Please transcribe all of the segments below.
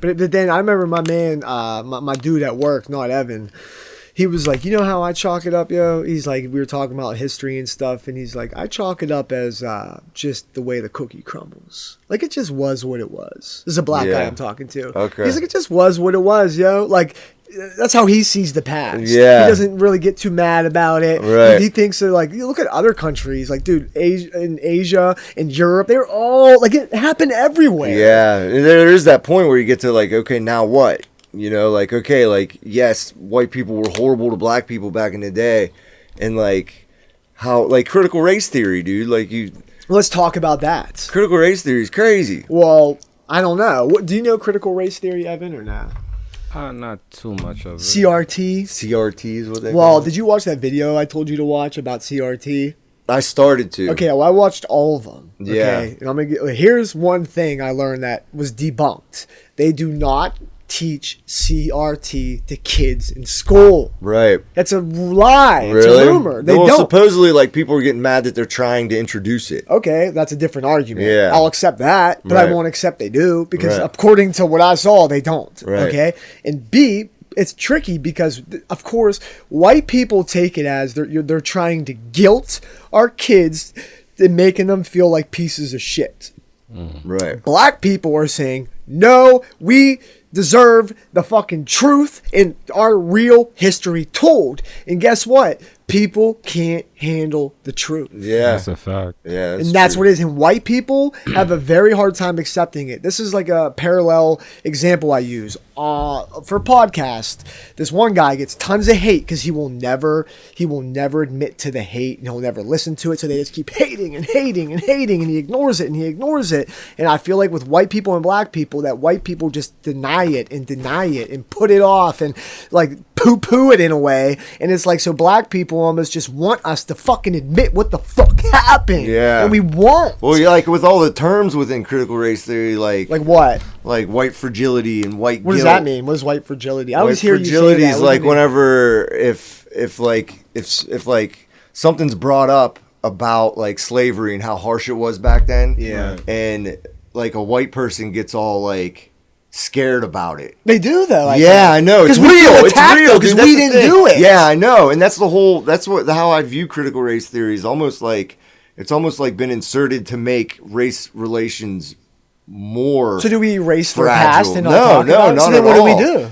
But then I remember my man, my dude at work, not Evan. He was like, you know how I chalk it up, yo? He's like, we were talking about history and stuff, and he's like, I chalk it up as just the way the cookie crumbles. Like, it just was what it was. This is a black guy I'm talking to. Okay. He's like, it just was what it was, yo. Like, that's how he sees the past. Yeah. He doesn't really get too mad about it. Right. He thinks that, like, you look at other countries, like, dude, in Asia, in Europe, they're all, like, it happened everywhere. Yeah. And there is that point where you get to, like, okay, now what? You know, like, okay, like, yes, white people were horrible to black people back in the day. And, like, how, like, critical race theory, dude. Like, Let's talk about that. critical race theory is crazy. Well, I don't know. Do you know critical race theory, Evan, or not? Not too much of it. CRT? CRT is what they Well, call it. did you watch that video I told you to watch about CRT? I started to. Okay, well, I watched all of them. Yeah. Okay? And I'm gonna here's one thing I learned that was debunked. They do not teach CRT to kids in school. Right. That's a lie. It's Really? a rumor. They well, don't. supposedly, like, people are getting mad that they're trying to introduce it. Okay, that's a different argument. Yeah. I'll accept that, but Right. I won't accept they do because Right. according to what I saw, they don't. Right. Okay, and B, it's tricky because of course white people take it as they're trying to guilt our kids and making them feel like pieces of shit. Right. Black people are saying no, we deserve the fucking truth and our real history told. And guess what? People can't handle the truth. Yeah. That's a fact. Yeah. And that's what it is. And white people have a very hard time accepting it. This is like a parallel example I use. For podcast, this one guy gets tons of hate because he will never admit to the hate and he'll never listen to it. So they just keep hating and hating and hating, and he ignores it and he ignores it. And I feel like with white people and black people, that white people just deny it and put it off and like poo-poo it in a way. And it's like, so black people almost just want us to fucking admit what the fuck happened. Yeah. And we won't. Well, yeah, like with all the terms within critical race theory, like what? like white fragility and white What guilt. does that mean? What is white fragility? I always White hear you say fragility that. is What like do you mean? whenever if like something's brought up about like slavery and how harsh it was back then. Yeah. And like a white person gets all like scared about it. They do though. Like Yeah, I know. It's we feel real. It's attacked, real though, 'cause dude. That's we the didn't thing. do it. Yeah, I know. And that's how I view critical race theory is almost like it's almost like been inserted to make race relations more So do we erase the fragile. past and not No, talk no, about it? not So then at what all. do we do?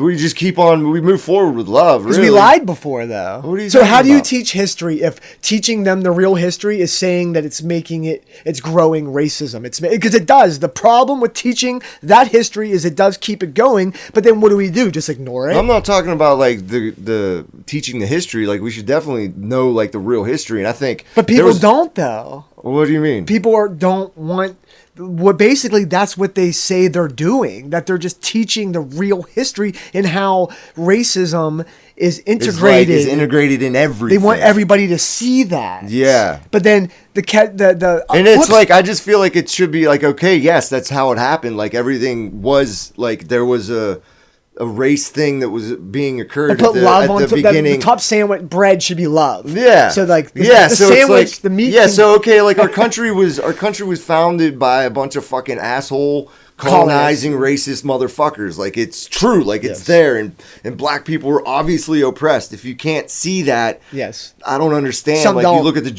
We just keep on. We move forward with love. Because Really. we lied before, though. What are you So how talking do you about? teach history if teaching them the real history is saying that it's growing racism? Because it does. The problem with teaching that history is it does keep it going. But then what do we do? Just ignore it? I'm not talking about like the teaching the history. Like we should definitely know like the real history. And I think, But people don't, though. What do you mean? People don't want. What basically that's what they say they're doing, that they're just teaching the real history and how racism is integrated. Is integrated in everything. They want everybody to see that. Yeah. But then and it's like I just feel like it should be like, okay, yes, that's how it happened. Like everything was like there was a race thing that was being occurred put at love the on top. beginning. The top sandwich bread should be love. Yeah. So like the so sandwich, it's like, the meat. Yeah. can- So okay, like our country was founded by a bunch of fucking asshole colonizing racist motherfuckers. Like it's true. Like it's there, and black people were obviously oppressed. If you can't see that, Yes. I don't understand. Some like don't. you look at the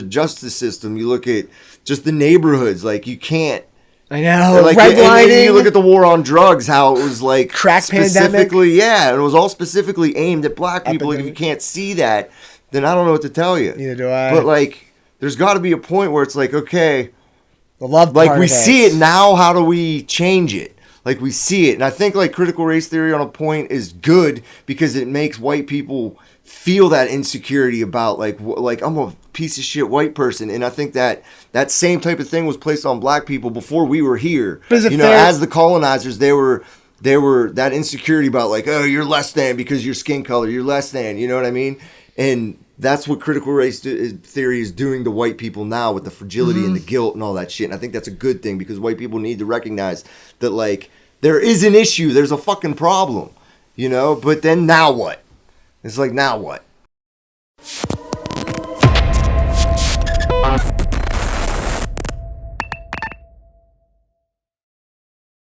justice system. You look at just the neighborhoods. Like you can't. I know. Like, and you look at the war on drugs, how it was like Crack specifically, yeah, it was all specifically aimed at black people. Like, if you can't see that, then I don't know what to tell you. Neither do I. But like, there's got to be a point where it's like, okay, the love like part we of see it now. How do we change it? Like we see it, and I think like critical race theory on a point is good because it makes white people feel that insecurity about like I'm a piece of shit white person, and I think that same type of thing was placed on black people before we were here. But is it you know, fair- as the colonizers, they were that insecurity about like, oh, you're less than because your skin color, you're less than, you know what I mean? And that's what critical race theory is doing to white people now with the fragility and the guilt and all that shit. And I think that's a good thing because white people need to recognize that like there is an issue, there's a fucking problem, you know? But then now what? It's like, now what?